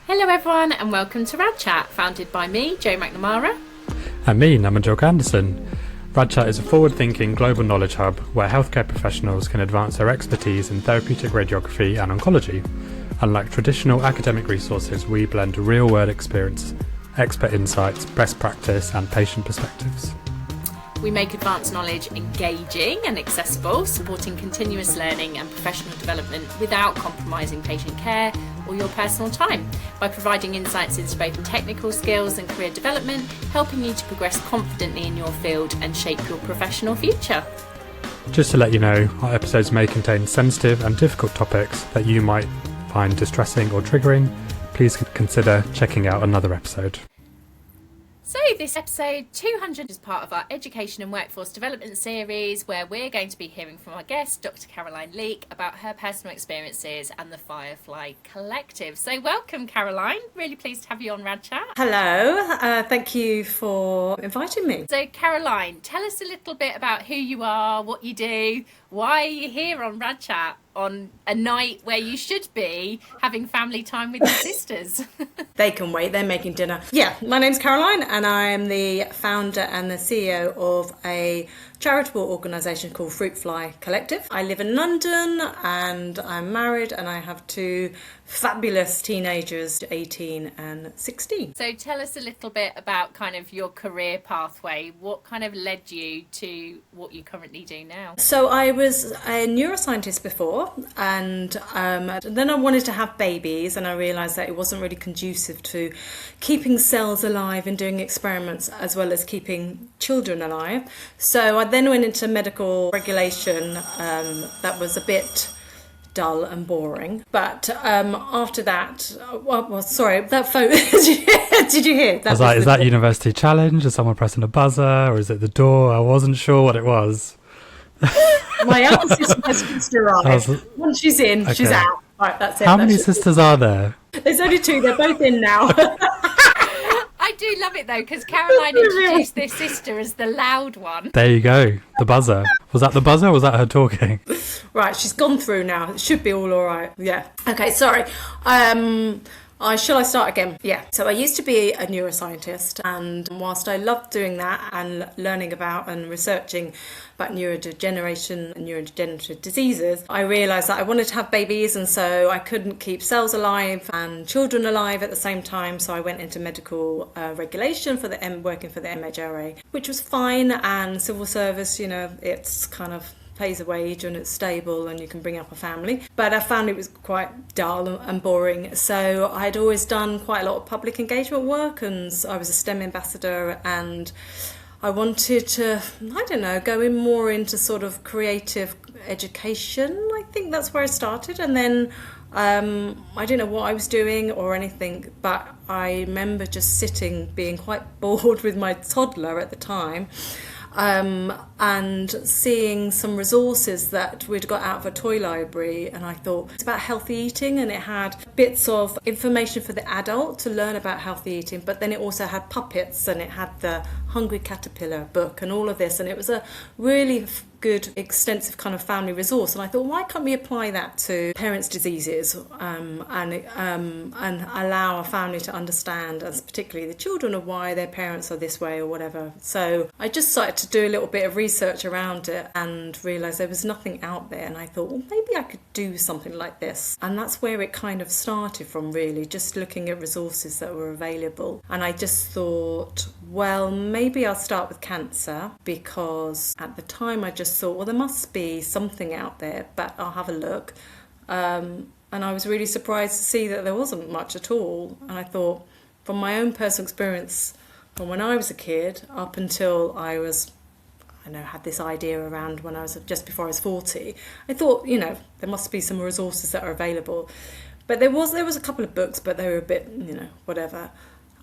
Hello everyone and welcome to Rad Chat, founded by me, Jo McNamara. And me, I'm Julka-Anderson. Rad Chat is a forward-thinking global knowledge hub where healthcare professionals can advance their expertise in therapeutic radiography and oncology. Unlike traditional academic resources, we blend real-world experience, expert insights, best practice and patient perspectives. We make advanced knowledge engaging and accessible, supporting continuous learning and professional development without compromising patient care or your personal time, by providing insights into both technical skills and career development, helping you to progress confidently in your field and shape your professional future. Just to let you know, our episodes may contain sensitive and difficult topics that you might find distressing or triggering. Please consider checking out another episode. So this episode 200 is part of our Education and Workforce Development series, where we're going to be hearing from our guest, Dr. Caroline Leek, about her personal experiences and the Fruitfly Collective. So welcome, Caroline. Really pleased to have you on Rad Chat. Hello. Thank you for inviting me. So Caroline, tell us a little bit about who you are, what you do, why are you here on Rad Chat on a night where you should be having family time with your sisters? They can wait, they're making dinner. Yeah, my name's Caroline and I'm the founder and the CEO of a charitable organisation called Fruitfly Collective. I live in London and I'm married and I have two fabulous teenagers, 18 and 16. So tell us a little bit about kind of your career pathway. What kind of led you to what you currently do now? So I was a neuroscientist before and then I wanted to have babies and I realised that it wasn't really conducive to keeping cells alive and doing experiments as well as keeping children alive. So I then went into medical regulation that was a bit dull and boring. But after that, sorry, that phone, did you hear? Is that University Challenge? Is someone pressing a buzzer or is it the door? I wasn't sure what it was. My other sister has just arrived. Once she's in, okay. She's out. Right, that's it. How many sisters are there? There's only two. They're both in now. I do love it though, because Caroline introduced their sister as the loud one. There you go, the buzzer. Was that the buzzer or was that her talking? Right, she's gone through now. It should be all right. Yeah. Okay, sorry. Shall I start again? Yeah. So I used to be a neuroscientist, and whilst I loved doing that and learning about and researching about neurodegeneration and neurodegenerative diseases, I realised that I wanted to have babies, and so I couldn't keep cells alive and children alive at the same time. So I went into medical regulation for working for the MHRA, which was fine, and civil service. You know, it's kind of pays a wage and it's stable and you can bring up a family. But I found it was quite dull and boring. So I'd always done quite a lot of public engagement work and I was a STEM ambassador and I wanted to, go in more into sort of creative education. I think that's where I started. And then I didn't know what I was doing or anything, but I remember just being quite bored with my toddler at the time. And seeing some resources that we'd got out of a toy library, and I thought it's about healthy eating, and it had bits of information for the adult to learn about healthy eating, but then it also had puppets and it had the Hungry Caterpillar book and all of this, and it was a really good extensive kind of family resource. And I thought, why can't we apply that to parents' diseases and allow a family to understand, as particularly the children, of why their parents are this way or whatever. So I just started to do a little bit of research around it and realised there was nothing out there, and I thought, well, maybe I could do something like this. And that's where it kind of started from, really, just looking at resources that were available. And I just thought, well, maybe I'll start with cancer, because at the time I just thought, well, there must be something out there, but I'll have a look. And I was really surprised to see that there wasn't much at all. And I thought, from my own personal experience, from when I was a kid up until I was, had this idea around when I was just before I was 40, I thought, there must be some resources that are available. But there was a couple of books, but they were a bit, whatever.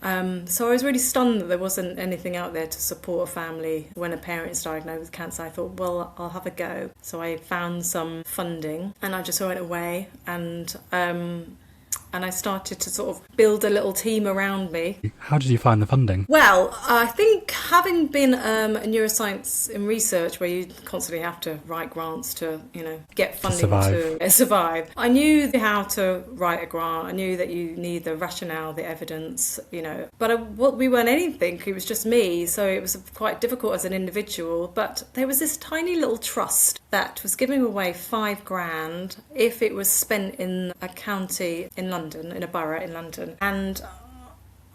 So I was really stunned that there wasn't anything out there to support a family when a parent is diagnosed with cancer. I thought, well, I'll have a go. So I found some funding and I just went away and and I started to sort of build a little team around me. How did you find the funding? Well, I think having been a neuroscience in research where you constantly have to write grants to, get funding to survive, I knew how to write a grant. I knew that you need the rationale, the evidence, but we weren't anything. It was just me. So it was quite difficult as an individual. But there was this tiny little trust that was giving away $5,000 if it was spent in a county in London, in a borough in London. And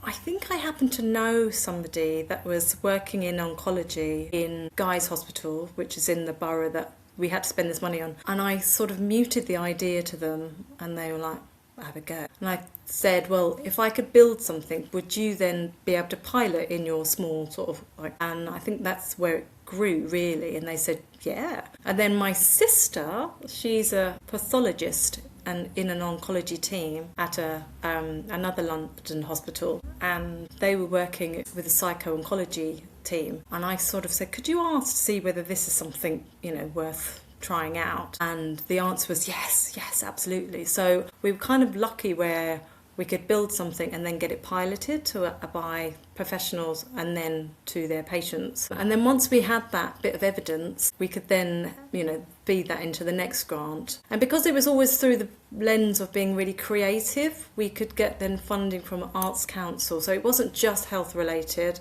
I think I happened to know somebody that was working in oncology in Guy's Hospital, which is in the borough that we had to spend this money on. And I sort of muted the idea to them, and they were like, have a go. And I said, well, if I could build something, would you then be able to pilot in your small sort of and I think that's where it grew really. And they said, yeah. And then my sister, she's a pathologist and in an oncology team at another London hospital, and they were working with a psycho-oncology team. And I sort of said, could you ask to see whether this is something, worth trying out? And the answer was yes, absolutely. So we were kind of lucky where we could build something and then get it piloted by professionals and then to their patients. And then once we had that bit of evidence, we could then, feed that into the next grant. And because it was always through the lens of being really creative, we could get then funding from Arts Council. So it wasn't just health related.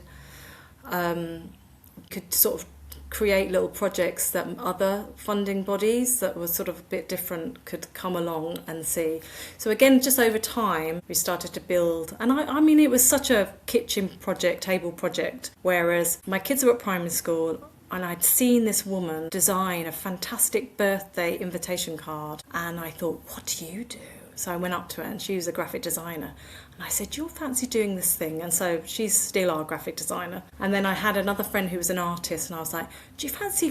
Could sort of create little projects that other funding bodies that were sort of a bit different could come along and see. So again, just over time, we started to build. And I mean, it was such a kitchen project, table project, whereas my kids were at primary school and I'd seen this woman design a fantastic birthday invitation card. And I thought, what do you do? So I went up to her, and she was a graphic designer. And I said, do you fancy doing this thing? And so she's still our graphic designer. And then I had another friend who was an artist, and I was like, do you fancy,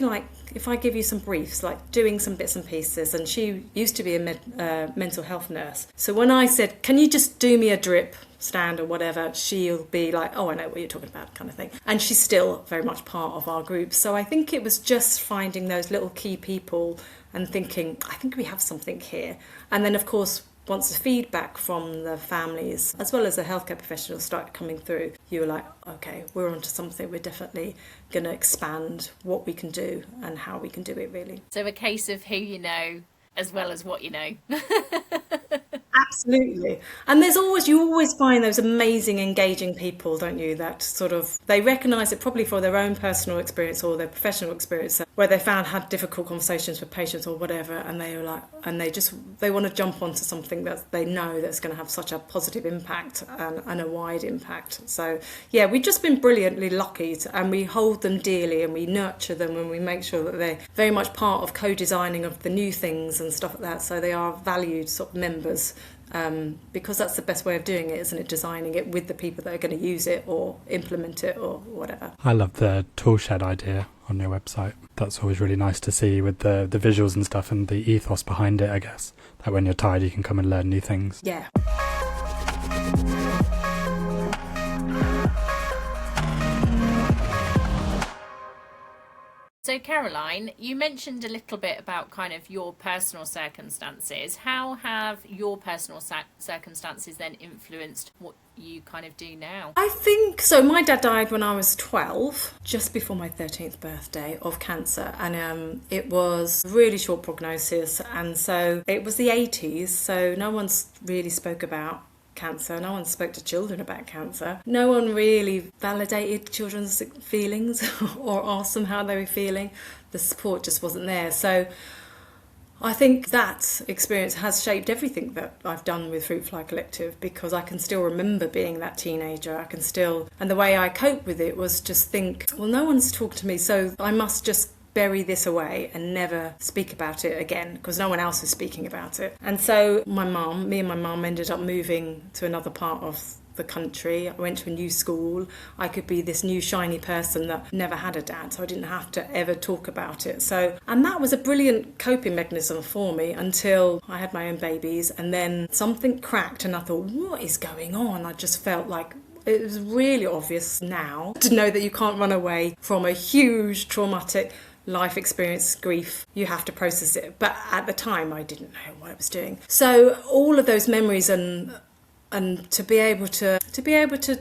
if I give you some briefs, doing some bits and pieces? And she used to be a mental health nurse. So when I said, can you just do me a drip stand or whatever, she'll be like, oh, I know what you're talking about, kind of thing. And she's still very much part of our group. So I think it was just finding those little key people and thinking, I think we have something here. And then, of course, once the feedback from the families, as well as the healthcare professionals, started coming through, you were like, okay, we're onto something. We're definitely going to expand what we can do and how we can do it, really. So a case of who you know as well as what you know. Absolutely. And you always find those amazing, engaging people, don't you, that sort of, they recognise it probably for their own personal experience or their professional experience, where they had difficult conversations with patients or whatever, and they were like, and they want to jump onto something that they know that's going to have such a positive impact and a wide impact. So yeah, we've just been brilliantly lucky and we hold them dearly and we nurture them and we make sure that they're very much part of co-designing of the new things and stuff like that. So they are valued sort of members. Because that's the best way of doing it, isn't it? Designing it with the people that are going to use it or implement it or whatever. I love the tool shed idea on your website. That's always really nice to see with the visuals and stuff and the ethos behind it, I guess. That when you're tired, you can come and learn new things. Yeah. So Caroline, you mentioned a little bit about kind of your personal circumstances. How have your personal circumstances then influenced what you kind of do now? I think so. My dad died when I was 12, just before my 13th birthday, of cancer, and it was a really short prognosis, and so it was the 80s, so no one's really spoke about cancer. No one spoke to children about cancer. No one really validated children's feelings or asked them how they were feeling. The support just wasn't there. So I think that experience has shaped everything that I've done with Fruitfly Collective, because I can still remember being that teenager. And the way I coped with it was just think, well, no one's talked to me, so I must just bury this away and never speak about it again, because no one else is speaking about it. And so me and my mum ended up moving to another part of the country. I went to a new school. I could be this new shiny person that never had a dad, so I didn't have to ever talk about it. And that was a brilliant coping mechanism for me until I had my own babies, and then something cracked and I thought, what is going on? I just felt like it was really obvious now to know that you can't run away from a huge traumatic life experience, grief, you have to process it. But at the time, I didn't know what I was doing. So all of those memories and to be able to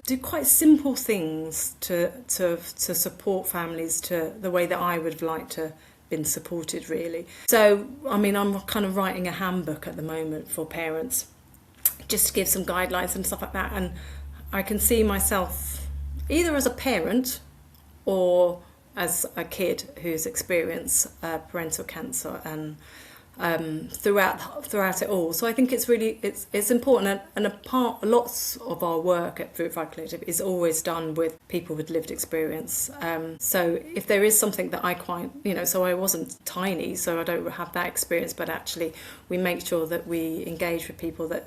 do quite simple things to support families to the way that I would have liked to been supported, really. So I mean, I'm kind of writing a handbook at the moment for parents, just to give some guidelines and stuff like that. And I can see myself either as a parent or as a kid who's experienced parental cancer and throughout it all. So I think it's really it's important, and lots of our work at Fruitfly Collective is always done with people with lived experience. So if there is something that I quite, so I wasn't tiny, so I don't have that experience, but actually we make sure that we engage with people that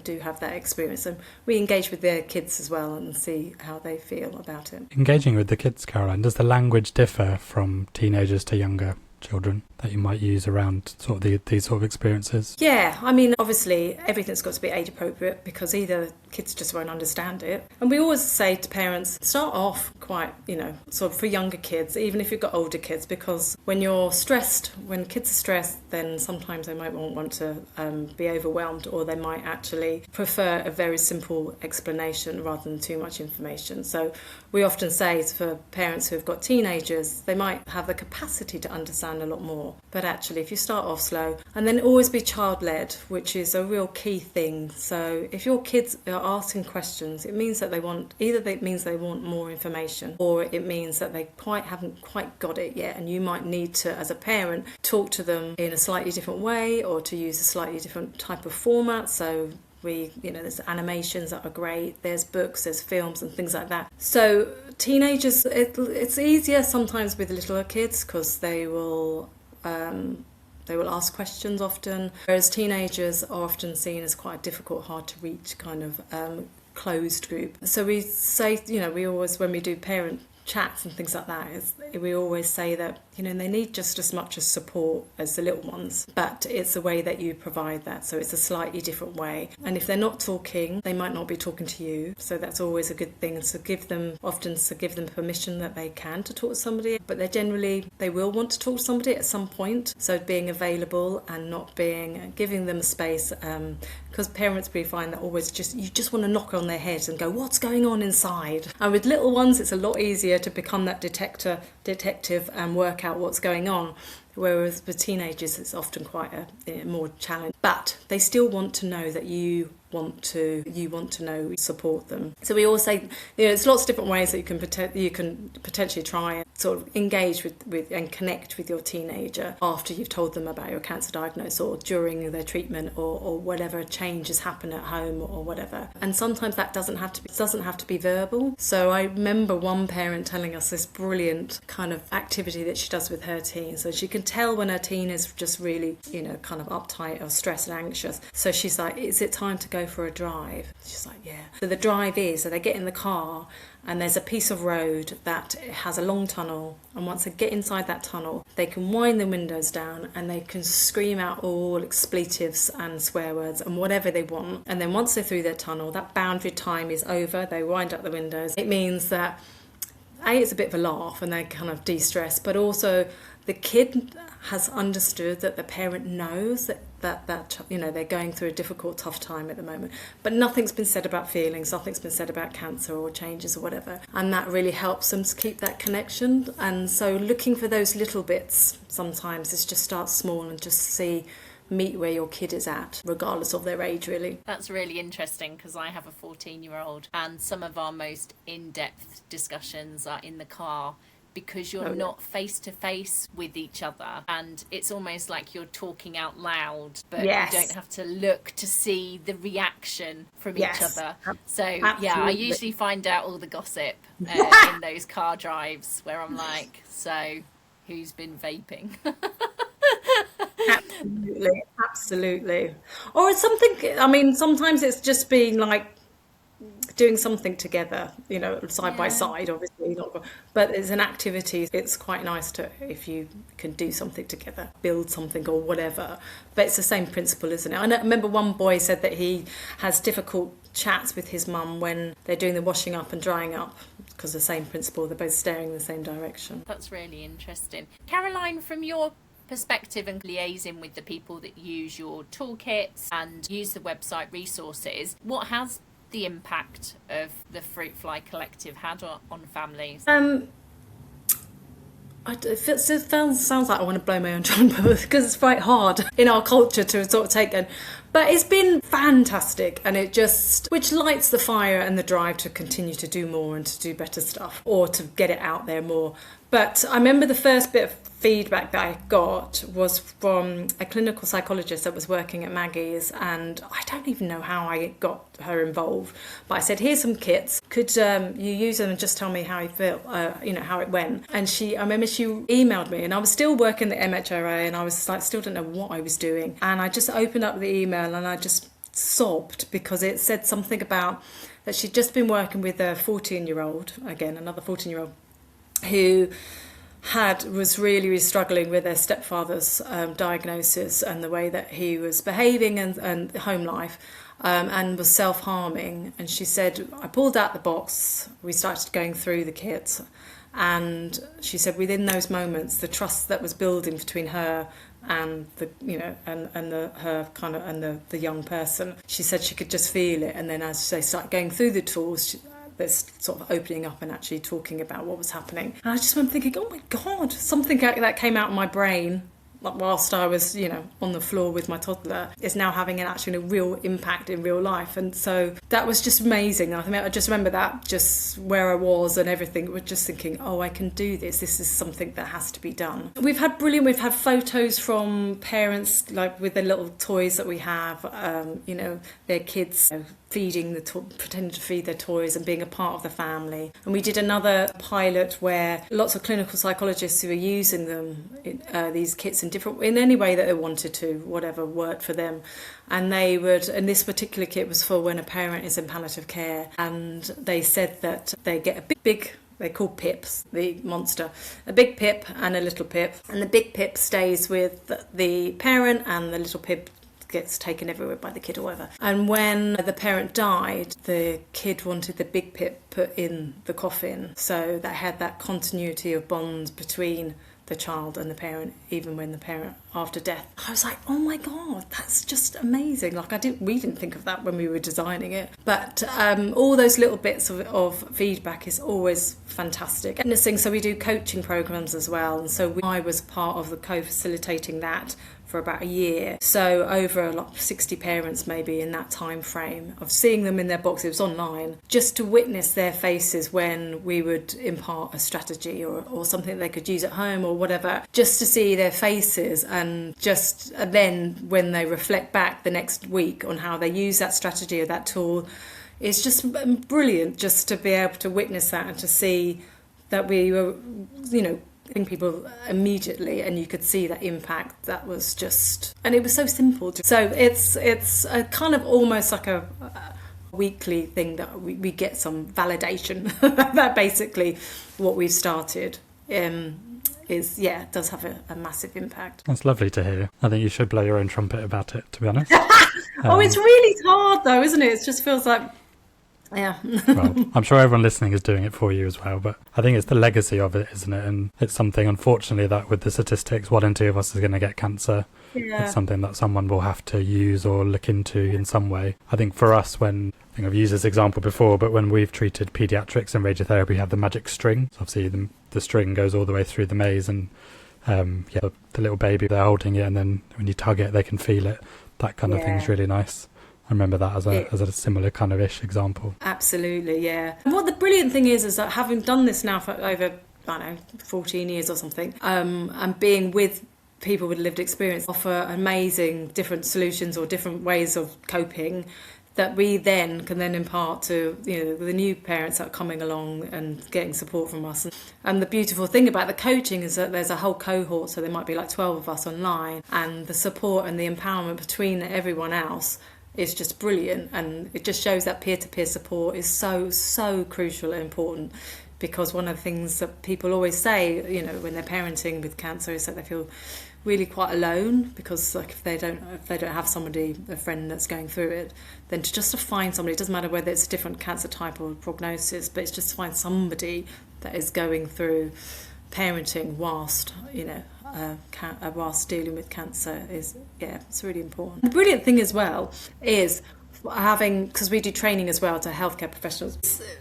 do have that experience, and we engage with their kids as well and see how they feel about it. Engaging with the kids, Caroline, does the language differ from teenagers to younger children that you might use around sort of these sort of experiences? Yeah, I mean, obviously everything's got to be age appropriate, because either kids just won't understand it. And we always say to parents, start off quite, sort of for younger kids, even if you've got older kids, because when kids are stressed, then sometimes they might want to be overwhelmed, or they might actually prefer a very simple explanation rather than too much information. So we often say for parents who have got teenagers, they might have the capacity to understand a lot more. But actually, if you start off slow, and then always be child-led, which is a real key thing. So if your kids are asking questions, it means that they want more information, or it means that they haven't quite got it yet, and you might need to, as a parent, talk to them in a slightly different way, or to use a slightly different type of format. So there's animations that are great, there's books, there's films and things like that. So teenagers, it's easier sometimes with littler kids, because they will ask questions often, whereas teenagers are often seen as quite a difficult, hard to reach kind of closed group. So we say, we always, when we do parent chats and things like that, we always say that they need just as much as support as the little ones, but it's the way that you provide that, so it's a slightly different way. And if they're not talking, they might not be talking to you, so that's always a good thing. So give them permission that they can to talk to somebody, but they will want to talk to somebody at some point. So being available and giving them space, because parents, we find that always you just want to knock on their heads and go, what's going on inside? And with little ones, it's a lot easier to become that detective and work out what's going on, whereas with teenagers it's often quite a more challenge. But they still want to know that you want to support them. So we always say, there's lots of different ways that you can potentially try and sort of engage with and connect with your teenager after you've told them about your cancer diagnosis, or during their treatment, or whatever changes happen at home or whatever. And sometimes that doesn't have to be verbal. So I remember one parent telling us this brilliant kind of activity that she does with her teen. So she can tell when her teen is just really, kind of uptight or stressed and anxious. So she's like, is it time to go for a drive? She's like, yeah. So the drive is, so they get in the car, and there's a piece of road that has a long tunnel, and once they get inside that tunnel, they can wind the windows down and they can scream out all expletives and swear words and whatever they want. And then once they're through their tunnel, that boundary time is over, they wind up the windows. It means that it's a bit of a laugh and they kind of de-stress, but also the kid has understood that the parent knows that they're going through a difficult, tough time at the moment, but nothing's been said about feelings, nothing's been said about cancer or changes or whatever, and that really helps them to keep that connection. And so looking for those little bits sometimes is just start small and just meet where your kid is at, regardless of their age, really. That's really interesting, because I have a 14-year-old, and some of our most in-depth discussions are in the car, because you're not face to face with each other, and it's almost like you're talking out loud, but you don't have to look to see the reaction from each other. So absolutely. I usually find out all the gossip in those car drives, where I'm like, so who's been vaping? Absolutely. Or it's something, I mean, sometimes it's just being like, doing something together, side by side, obviously, but it's an activity. It's quite nice to, if you can do something together, build something or whatever. But it's the same principle, isn't it? I remember one boy said that he has difficult chats with his mum when they're doing the washing up and drying up, because the same principle, they're both staring in the same direction. That's really interesting. Caroline, from your perspective and liaising with the people that use your toolkits and use the website resources, what has the impact of the Fruitfly Collective had on families? It sounds like I want to blow my own trumpet, because it's quite hard in our culture to sort of take it. But it's been fantastic, and which lights the fire and the drive to continue to do more and to do better stuff, or to get it out there more. But I remember the first bit of feedback that I got was from a clinical psychologist that was working at Maggie's, and I don't even know how I got her involved, but I said, here's some kits, could you use them and just tell me how you feel, how it went. And I remember she emailed me, and I was still working the MHRA, and I was like, still don't know what I was doing, and I just opened up the email and I just sobbed, because it said something about that she'd just been working with a 14-year-old, again another 14-year-old, who was really, really struggling with their stepfather's diagnosis and the way that he was behaving and home life, and was self-harming. And she said, I pulled out the box, we started going through the kits, and she said within those moments, the trust that was building between her and the young person, she said she could just feel it. And then as they started going through the tools, this sort of opening up and actually talking about what was happening. And I just remember thinking, oh my God, something that came out of my brain whilst I was, on the floor with my toddler, is now having a real impact in real life. And so that was just amazing. I just remember that, just where I was and everything, we're just thinking, oh, I can do this. This is something that has to be done. We've had photos from parents, like with the little toys that we have, their kids pretending to feed their toys and being a part of the family. And we did another pilot where lots of clinical psychologists who were using them, these kits in any way that they wanted to, whatever worked for them. And this particular kit was for when a parent is in palliative care, and they said that they get a big they're called pips, the monster, a big pip and a little pip, and the big pip stays with the parent and the little pip gets taken everywhere by the kid or whatever. And when the parent died, the kid wanted the big pip put in the coffin, so that had that continuity of bonds between the child and the parent, even when the parent after death. I was like, oh my God, that's just amazing. We didn't think of that when we were designing it. But all those little bits of feedback is always fantastic. And so we do coaching programs as well. And so I was part of the co-facilitating that for about a year. So over 60 parents maybe in that time frame of seeing them in their box, it was online, just to witness their faces when we would impart a strategy or something they could use at home or whatever, just to see their faces. And then when they reflect back the next week on how they use that strategy or that tool, it's just brilliant just to be able to witness that and to see that we were, people immediately, and you could see that impact. That was just, and it was so simple. So it's a kind of almost like a weekly thing that we get some validation that basically what we've started does have a massive impact. That's lovely to hear. I think you should blow your own trumpet about it, to be honest. It's really hard though, isn't it? It just feels like, yeah. Well, I'm sure everyone listening is doing it for you as well, but I think it's the legacy of it, isn't it? And it's something, unfortunately, that with the statistics, 1 in 2 of us is going to get cancer. Yeah. It's something that someone will have to use or look into in some way. I think for us, I think I've used this example before, but when we've treated paediatrics and radiotherapy, we have the magic string. So obviously the string goes all the way through the maze, and the little baby, they're holding it, and then when you tug it, they can feel it. That kind of thing is really nice. I remember that as a similar kind of ish example. Absolutely, yeah. And what the brilliant thing is that having done this now for over, 14 years or something, and being with people with lived experience, offer amazing different solutions or different ways of coping that we then can impart to the new parents that are coming along and getting support from us. And the beautiful thing about the coaching is that there's a whole cohort, so there might be 12 of us online, and the support and the empowerment between everyone else is just brilliant, and it just shows that peer-to-peer support is so crucial and important. Because one of the things that people always say, you know, when they're parenting with cancer, is that they feel really quite alone, because like if they don't have somebody, a friend that's going through it, then to find somebody, it doesn't matter whether it's a different cancer type or prognosis, but it's just to find somebody that is going through parenting whilst, you know, whilst dealing with cancer is, it's really important. The brilliant thing as well is because we do training as well to healthcare professionals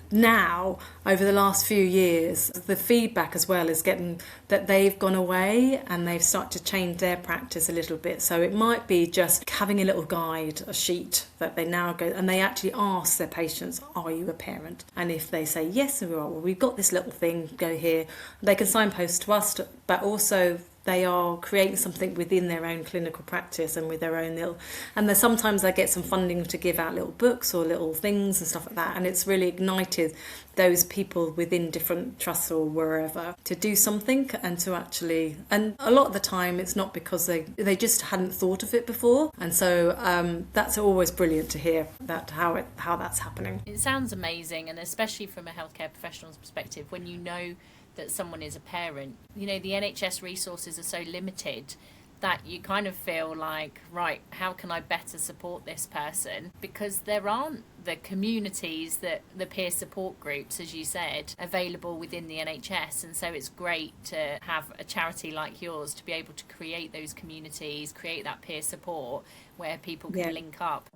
now, over the last few years, the feedback as well is getting that they've gone away and they've started to change their practice a little bit. So it might be just having a little guide, a sheet that they now go, and they actually ask their patients, are you a parent? And if they say yes, we are, well, we've got this little thing, go here. They can signpost to us, but also they are creating something within their own clinical practice and with their own little, and then sometimes they get some funding to give out little books or little things and stuff like that, and it's really ignited those people within different trusts or wherever to do something, and to actually, and a lot of the time it's not because they just hadn't thought of it before, and so that's always brilliant to hear that how that's happening. It sounds amazing, and especially from a healthcare professional's perspective, when you know that someone is a parent. You know, the NHS resources are so limited that you kind of feel like, right, how can I better support this person? Because there aren't the communities, that the peer support groups, as you said, available within the NHS. And so it's great to have a charity like yours to be able to create those communities, create that peer support where people can link up.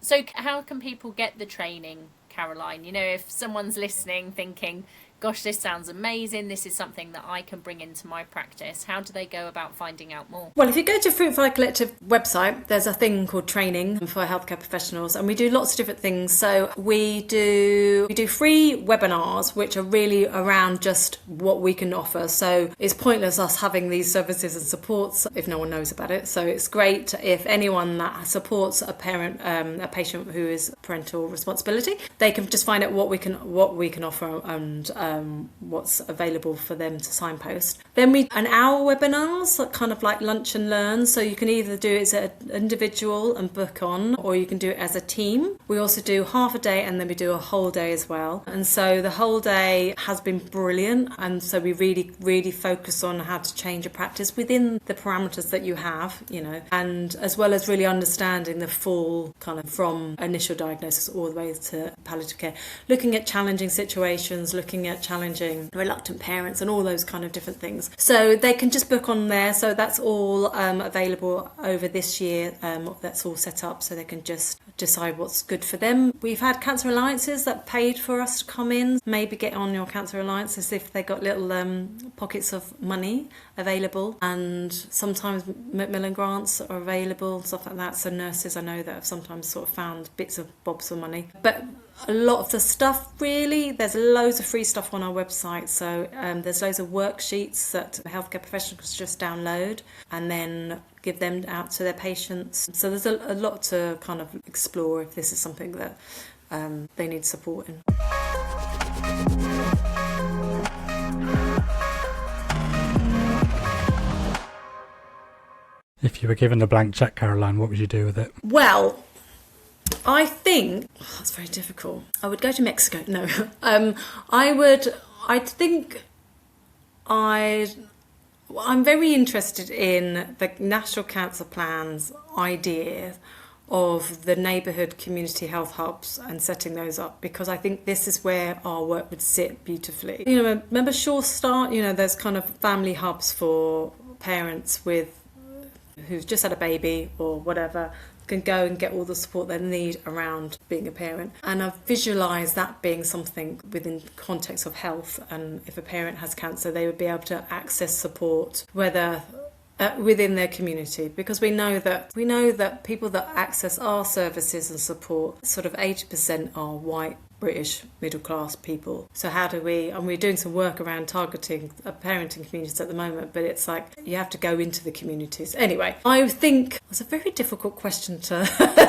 So how can people get the training, Caroline? You know, if someone's listening thinking, gosh, this sounds amazing, this is something that I can bring into my practice, how do they go about finding out more? Well, if you go to Fruitfly Collective website, there's a thing called training for healthcare professionals, and we do lots of different things. So we do free webinars, which are really around just what we can offer. So it's pointless us having these services and supports if no one knows about it. So it's great if anyone that supports a patient who is parental responsibility, they can just find out what we can offer and what's available for them to signpost. Then we an hour webinars, kind of like lunch and learn. So you can either do it as an individual and book on, or you can do it as a team. We also do half a day, and then we do a whole day as well. And so the whole day has been brilliant. And so we really focus on how to change a practice within the parameters that you have, you know, and as well as really understanding the full kind of from initial diagnosis all the way to palliative care, looking at challenging situations, looking at challenging reluctant parents and all those kind of different things. So they can just book on there. So that's all available over this year. That's all set up so they can just decide what's good for them. We've had cancer alliances that paid for us to come in. Maybe get on your cancer alliances if they got little pockets of money available, and sometimes Macmillan grants are available, stuff like that. So nurses I know that have sometimes sort of found bits of bobs of money. But a lot of the stuff, really, there's loads of free stuff on our website. So there's loads of worksheets that healthcare professionals just download and then give them out to their patients. So there's a lot to kind of explore if this is something that they need support in. If you were given a blank cheque, Caroline, what would you do with it? Well, I think that's very difficult. I would go to Mexico. No, I'm very interested in the National Cancer Plan's idea of the neighbourhood community health hubs and setting those up, because I think this is where our work would sit beautifully. You know, remember Sure Start? You know, there's kind of family hubs for parents who've just had a baby or whatever, can go and get all the support they need around being a parent. And I've visualised that being something within context of health, and if a parent has cancer, they would be able to access support, whether within their community, because we know that people that access our services and support, sort of 80% are white British middle class people. So how do we, and we're doing some work around targeting parenting communities at the moment, but it's like you have to go into the communities. Anyway, I think it's a very difficult question to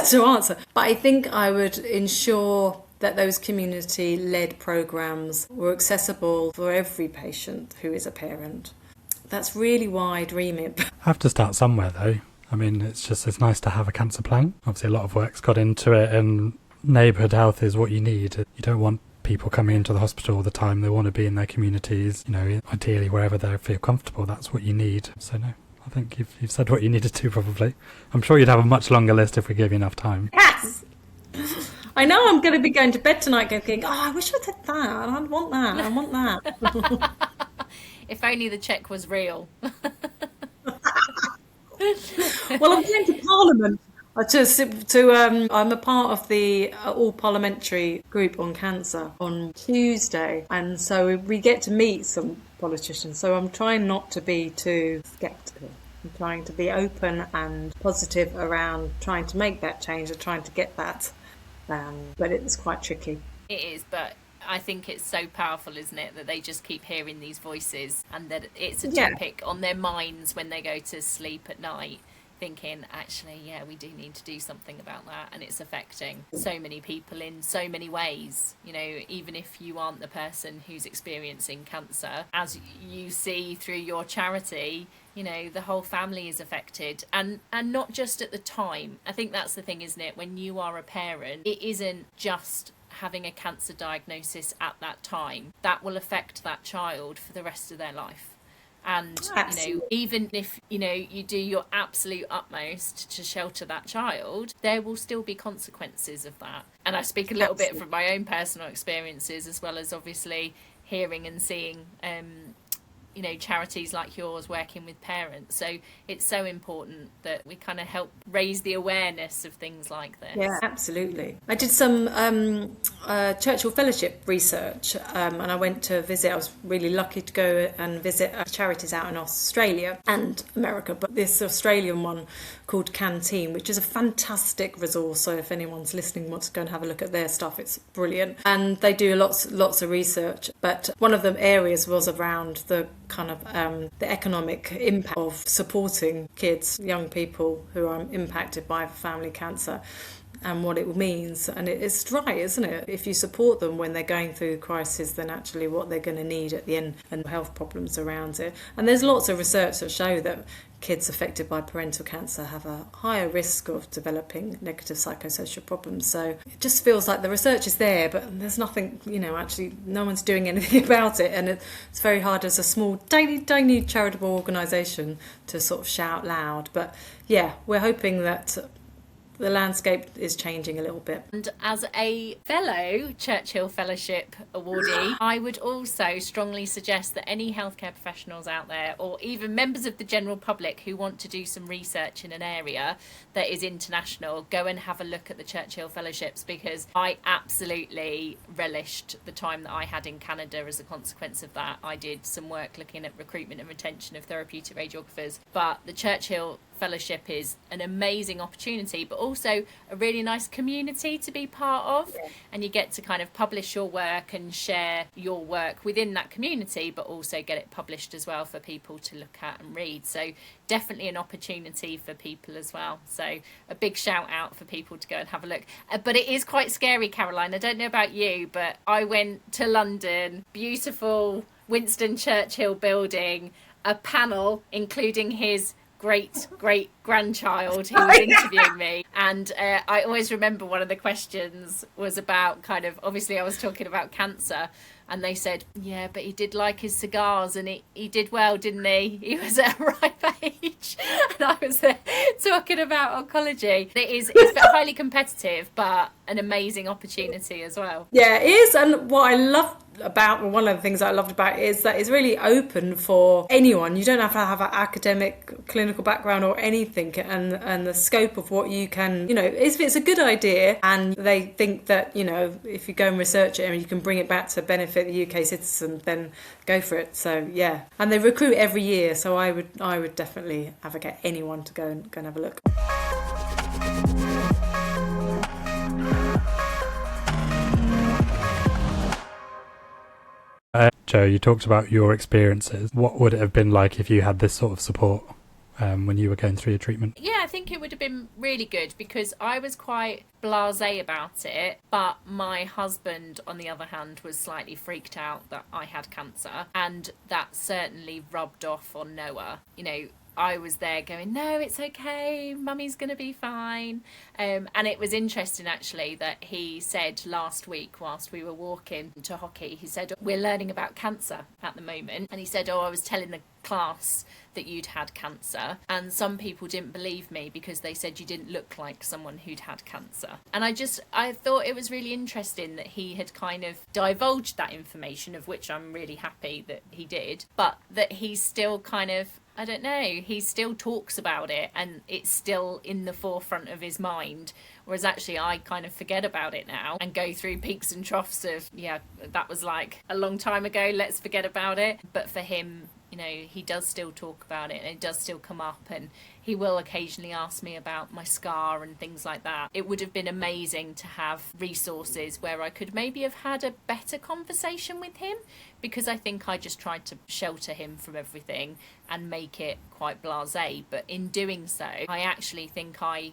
to answer, but I think I would ensure that those community-led programs were accessible for every patient who is a parent. That's really wide remit. Have to start somewhere though. I mean, it's nice to have a cancer plan. Obviously a lot of work's got into it, and neighbourhood health is what you need. You don't want people coming into the hospital all the time. They want to be in their communities, ideally wherever they feel comfortable. That's what you need. So no, I think you've said what you needed to probably. I'm sure you'd have a much longer list if we gave you enough time. Yes! I know I'm going to be going to bed tonight going, I wish I did that. I want that. If only the cheque was real. Well, I'm going to Parliament. I'm a part of the all-parliamentary group on cancer on Tuesday, and so we get to meet some politicians. So I'm trying not to be too sceptical. I'm trying to be open and positive around trying to make that change and trying to get that, but it's quite tricky. It is, but I think it's so powerful, isn't it, that they just keep hearing these voices, and that it's a topic on their minds when they go to sleep at night, thinking, actually, we do need to do something about that, and it's affecting so many people in so many ways. Even if you aren't the person who's experiencing cancer, as you see through your charity, the whole family is affected, and not just at the time. I think that's the thing, isn't it? When you are a parent, it isn't just having a cancer diagnosis at that time. That will affect that child for the rest of their life. And, even if, you do your absolute utmost to shelter that child, there will still be consequences of that. And I speak a little bit from my own personal experiences, as well as obviously hearing and seeing, charities like yours working with parents. So it's so important that we kind of help raise the awareness of things like this. Yeah, absolutely. I did some Churchill Fellowship research, and I went to visit. I was really lucky to go and visit charities out in Australia and America, but this Australian one called Canteen, which is a fantastic resource. So if anyone's listening wants to go and have a look at their stuff, it's brilliant. And they do lots of research, but one of the areas was around the kind of the economic impact of supporting kids, young people who are impacted by family cancer, and what it means. And it's right, isn't it? If you support them when they're going through crisis, then actually what they're going to need at the end, and health problems around it. And there's lots of research that show that kids affected by parental cancer have a higher risk of developing negative psychosocial problems. So it just feels like the research is there, but there's nothing, actually no one's doing anything about it. And it's very hard as a small, tiny charitable organisation to sort of shout loud. But yeah, we're hoping that the landscape is changing a little bit. And as a fellow Churchill Fellowship awardee, I would also strongly suggest that any healthcare professionals out there, or even members of the general public who want to do some research in an area that is international, go and have a look at the Churchill Fellowships, because I absolutely relished the time that I had in Canada as a consequence of that. I did some work looking at recruitment and retention of therapeutic radiographers, but the Churchill Fellowship is an amazing opportunity, but also a really nice community to be part of. And you get to kind of publish your work and share your work within that community, but also get it published as well for people to look at and read. So definitely an opportunity for people as well. So a big shout out for people to go and have a look. But it is quite scary, Caroline. I don't know about you, but I went to London, beautiful Winston Churchill building, a panel including his great grandchild who was interviewing me, and I always remember one of the questions was about kind of, obviously I was talking about cancer, and they said, yeah, but he did like his cigars, and he did well, didn't he? He was at a ripe age. And I was there talking about oncology. It's highly competitive, but an amazing opportunity as well. Yeah, it is. And what I love about, one of the things I loved about it is that it's really open for anyone. You don't have to have an academic clinical background or anything, and the scope of what you can, if it's a good idea and they think that, if you go and research it and you can bring it back to benefit the UK citizen, then go for it. So yeah, and they recruit every year, so I would definitely advocate anyone to go and have a look. Jo, you talked about your experiences. What would it have been like if you had this sort of support when you were going through your treatment? Yeah, I think it would have been really good because I was quite blasé about it, but my husband, on the other hand, was slightly freaked out that I had cancer, and that certainly rubbed off on Noah. You know, I was there going, no, it's okay, mummy's going to be fine. And it was interesting, actually, that he said last week, whilst we were walking to hockey, he said, we're learning about cancer at the moment. And he said, I was telling the class that you'd had cancer, and some people didn't believe me because they said you didn't look like someone who'd had cancer. And I thought it was really interesting that he had kind of divulged that information, of which I'm really happy that he did, but that he's still kind of, I don't know, he still talks about it and it's still in the forefront of his mind. Whereas actually I kind of forget about it now and go through peaks and troughs of, yeah, that was like a long time ago, let's forget about it. But for him, you know, he does still talk about it and it does still come up, and he will occasionally ask me about my scar and things like that. It would have been amazing to have resources where I could maybe have had a better conversation with him, because I think I just tried to shelter him from everything and make it quite blasé. But in doing so, I actually think I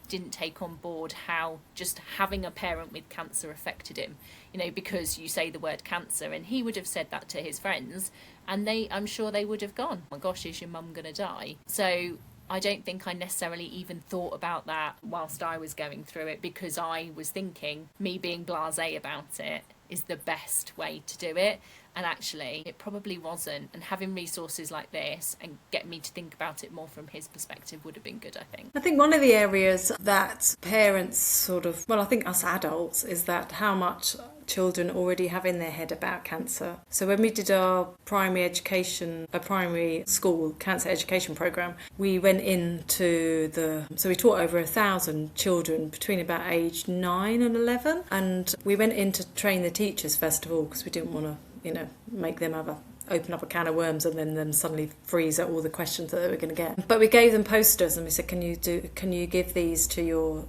didn't take on board how just having a parent with cancer affected him, you know, because you say the word cancer and he would have said that to his friends and I'm sure they would have gone, oh my gosh, is your mum gonna die? So I don't think I necessarily even thought about that whilst I was going through it, because I was thinking me being blasé about it is the best way to do it. And actually, it probably wasn't. And having resources like this and get me to think about it more from his perspective would have been good, I think. I think one of the areas that parents sort of, well, I think us adults, is that how much children already have in their head about cancer. So when we did our primary school cancer education programme, we went into so we taught over 1,000 children between about age 9 and 11. And we went in to train the teachers first of all, because we didn't want to, you know, make them open up a can of worms and then them suddenly freeze at all the questions that they were going to get. But we gave them posters and we said, can you give these to your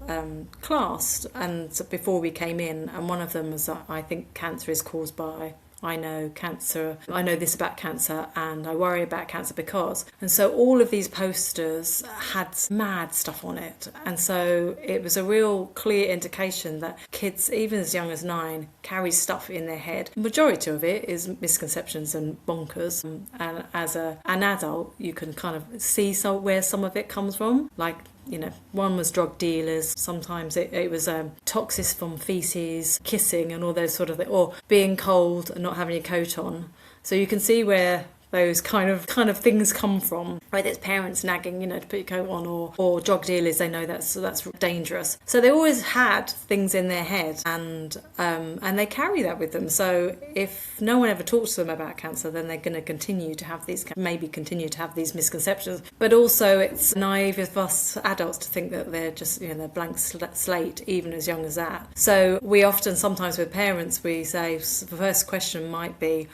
class? And so before we came in, and one of them was, I think cancer is caused by, I know this about cancer, and I worry about cancer because. And so all of these posters had mad stuff on it. And so it was a real clear indication that kids, even as young as 9, carry stuff in their head. The majority of it is misconceptions and bonkers. And as an adult, you can kind of see where some of it comes from. Like, you know, one was drug dealers. Sometimes it was toxins from feces, kissing and all those sort of things, or being cold and not having your coat on. So you can see where those kind of things come from. Whether it's parents nagging, you know, to put your coat on, or drug dealers, they know that's dangerous. So they always had things in their head, and they carry that with them. So if no one ever talks to them about cancer, then they're going to continue to have these misconceptions. But also, it's naive of us adults to think that they're just, you know, they're blank slate, even as young as that. So we often, sometimes with parents, we say the first question might be,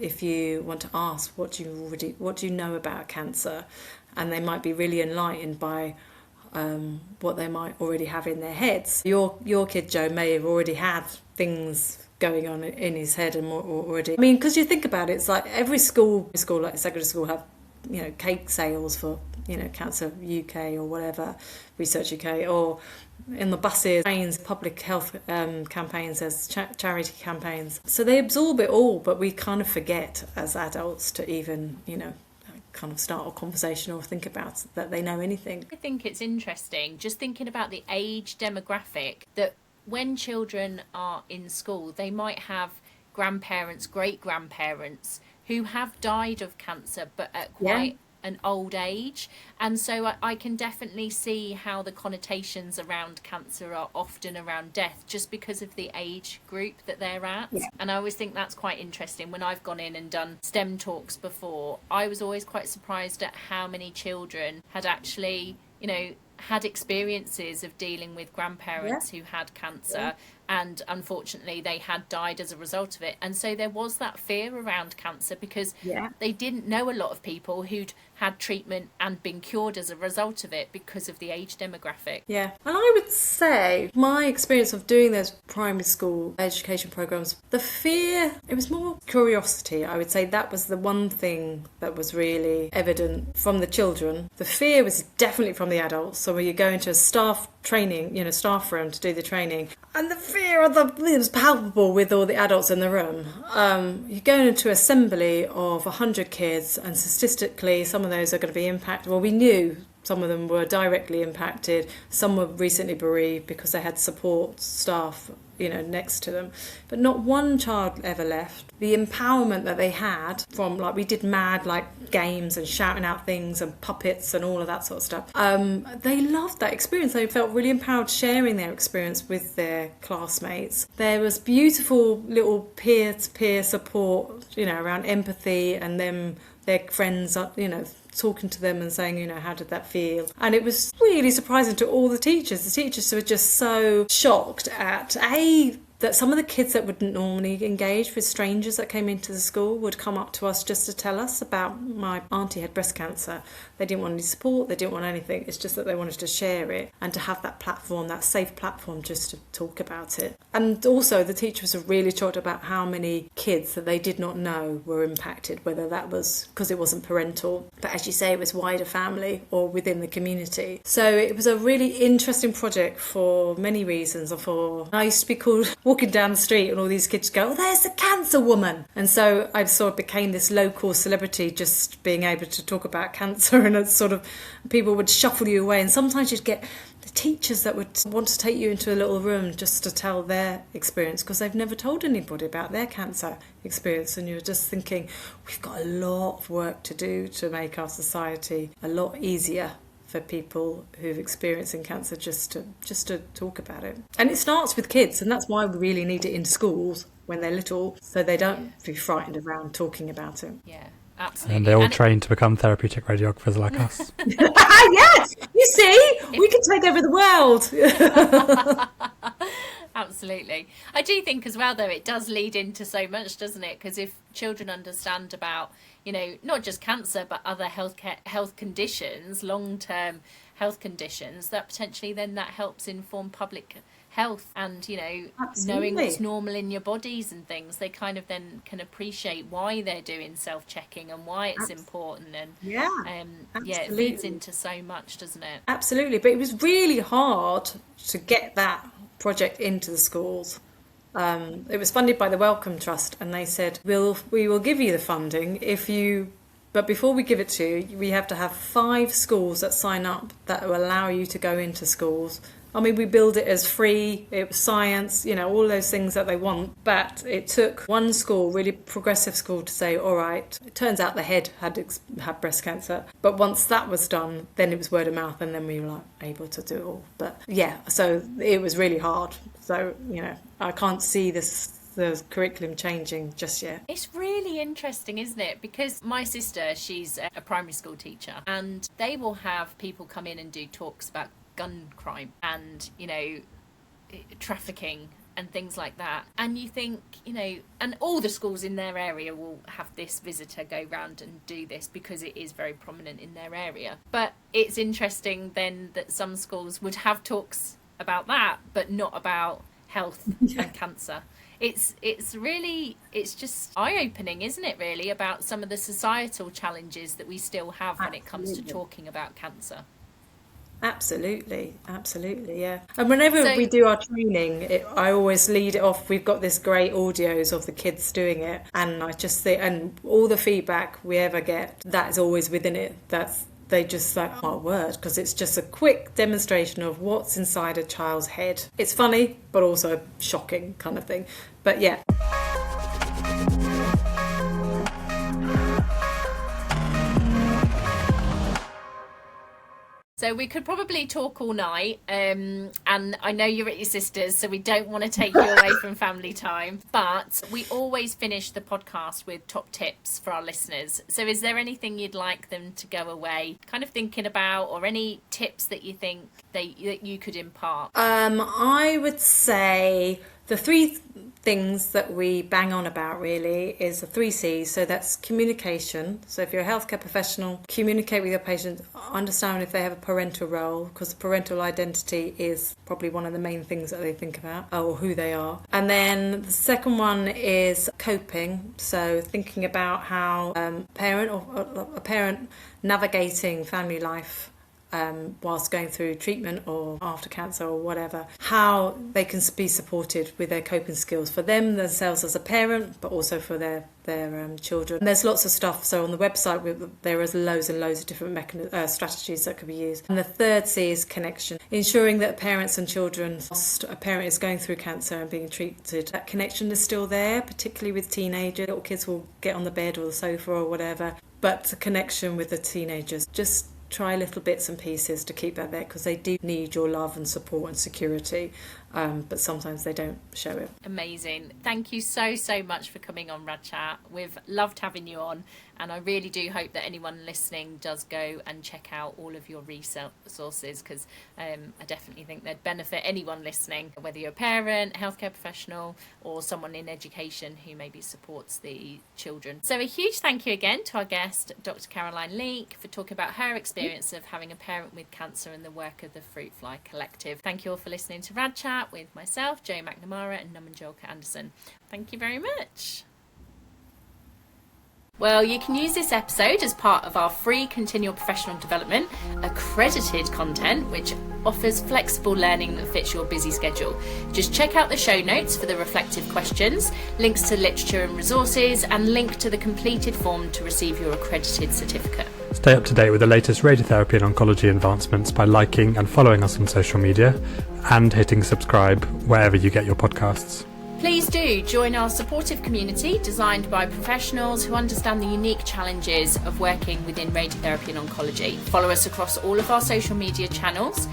if you want to ask, what do you know about cancer? And they might be really enlightened by what they might already have in their heads. Your kid Jo may have already had things going on in his head and more already. I mean, because you think about it, it's like every school like secondary school have, you know, cake sales for, you know, Cancer UK or whatever, Research UK, or in the buses, trains, public health campaigns, as charity campaigns. So they absorb it all, but we kind of forget as adults to even, you know, kind of start a conversation or think about that they know anything. I think it's interesting, just thinking about the age demographic, that when children are in school, they might have grandparents, great-grandparents who have died of cancer, but at quite an old age. And so I can definitely see how the connotations around cancer are often around death, just because of the age group that they're at. And I always think that's quite interesting. When I've gone in and done STEM talks before, I was always quite surprised at how many children had actually, you know, had experiences of dealing with grandparents who had cancer, and unfortunately they had died as a result of it. And so there was that fear around cancer because they didn't know a lot of people who'd had treatment and been cured as a result of it because of the age demographic. Yeah, and I would say my experience of doing those primary school education programs, the fear, it was more curiosity. I would say that was the one thing that was really evident from the children. The fear was definitely from the adults. So when you go into a staff training, staff room to do the training, and the fear of it was palpable with all the adults in the room. You go into assembly of 100 kids, and statistically some of those are going to be impacted. Well, we knew some of them were directly impacted. Some were recently bereaved because they had support staff, next to them. But not one child ever left. The empowerment that they had from, we did mad, games and shouting out things and puppets and all of that sort of stuff. They loved that experience. They felt really empowered sharing their experience with their classmates. There was beautiful little peer-to-peer support, around empathy and them, their friends, talking to them and saying, how did that feel? And it was really surprising to all the teachers. The teachers were just so shocked at, that some of the kids that wouldn't normally engage with strangers that came into the school would come up to us just to tell us about, my auntie had breast cancer. They didn't want any support, they didn't want anything. It's just that they wanted to share it and to have that platform, that safe platform, just to talk about it. And also the teachers were really shocked about how many kids that they did not know were impacted, whether that was because it wasn't parental, but as you say, it was wider family or within the community. So it was a really interesting project for many reasons. I used to be called walking down the street and all these kids go, oh, there's the cancer woman. And so I sort of became this local celebrity, just being able to talk about cancer, and it's sort of, people would shuffle you away. And sometimes you'd get the teachers that would want to take you into a little room just to tell their experience because they've never told anybody about their cancer experience. And you're just thinking, we've got a lot of work to do to make our society a lot easier for people who've experienced cancer, just to talk about it. And it starts with kids, and that's why we really need it in schools when they're little, so they don't be frightened around talking about it. Yeah, absolutely. And they're all trained to become therapeutic radiographers like us. Yes, you see, we can take over the world. Absolutely. I do think as well, though, it does lead into so much, doesn't it? Because if children understand about, not just cancer, but other health conditions, long-term health conditions, that potentially then that helps inform public health and, knowing what's normal in your bodies and things. They kind of then can appreciate why they're doing self-checking and why it's important. And it leads into so much, doesn't it? Absolutely. But it was really hard to get that project into the schools. It was funded by the Wellcome Trust, and they said, we will give you the funding but before we give it to you, we have to have 5 schools that sign up that will allow you to go into schools. I mean, we build it as free, it was science, all those things that they want. But it took one school, really progressive school, to say, all right, it turns out the head had breast cancer. But once that was done, then it was word of mouth, and then we were able to do it all. But so it was really hard. So, I can't see the curriculum changing just yet. It's really interesting, isn't it? Because my sister, she's a primary school teacher, and they will have people come in and do talks about gun crime and trafficking and things like that, and you think, and all the schools in their area will have this visitor go round and do this because it is very prominent in their area. But it's interesting then that some schools would have talks about that but not about health and cancer. It's just eye-opening, isn't it, really, about some of the societal challenges that we still have when it comes to talking about cancer. Absolutely, yeah. And whenever we do our training, I always lead it off. We've got this great audios of the kids doing it, and I just think, and all the feedback we ever get, that is always within it. They just like, oh, word, because it's just a quick demonstration of what's inside a child's head. It's funny, but also shocking kind of thing. But yeah. So we could probably talk all night, and I know you're at your sister's, so we don't want to take you away from family time, but we always finish the podcast with top tips for our listeners. So is there anything you'd like them to go away kind of thinking about, or any tips that you think that you could impart? I would say the three things that we bang on about really is the 3 C's. So that's communication. So if you're a healthcare professional, communicate with your patient, understand if they have a parental role, because the parental identity is probably one of the main things that they think about, or who they are. And then the second one is coping. So thinking about how a parent navigating family life whilst going through treatment or after cancer or whatever, how they can be supported with their coping skills for themselves as a parent, but also for their children. And there's lots of stuff. So on the website, there is loads and loads of different strategies that could be used. And the third C is connection, ensuring that parents and children, whilst a parent is going through cancer and being treated, that connection is still there, particularly with teenagers. Little kids will get on the bed or the sofa or whatever, but the connection with the teenagers, just try little bits and pieces to keep that there, because they do need your love and support and security, but sometimes they don't show it. Amazing. Thank you so much for coming on Rad Chat. We've loved having you on, and I really do hope that anyone listening does go and check out all of your resources, because I definitely think they'd benefit anyone listening, whether you're a parent, a healthcare professional, or someone in education who maybe supports the children. So a huge thank you again to our guest, Dr. Caroline Leek, for talking about her experience of having a parent with cancer and the work of the Fruitfly Collective. Thank you all for listening to Rad Chat with myself, Jo McNamara, and Julka-Anderson. Thank you very much. Well, you can use this episode as part of our free continual professional development, accredited content, which offers flexible learning that fits your busy schedule. Just check out the show notes for the reflective questions, links to literature and resources, and link to the completed form to receive your accredited certificate. Stay up to date with the latest radiotherapy and oncology advancements by liking and following us on social media and hitting subscribe wherever you get your podcasts. Please do join our supportive community designed by professionals who understand the unique challenges of working within radiotherapy and oncology. Follow us across all of our social media channels,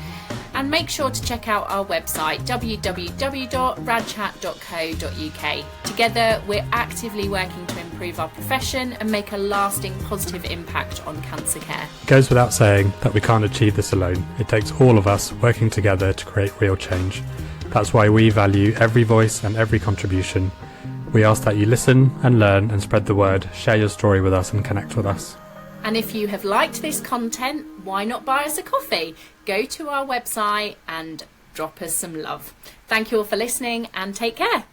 and make sure to check out our website www.radchat.co.uk. Together, we're actively working to improve our profession and make a lasting positive impact on cancer care. It goes without saying that we can't achieve this alone. It takes all of us working together to create real change. That's why we value every voice and every contribution. We ask that you listen and learn and spread the word, share your story with us and connect with us. And if you have liked this content, why not buy us a coffee? Go to our website and drop us some love. Thank you all for listening, and take care.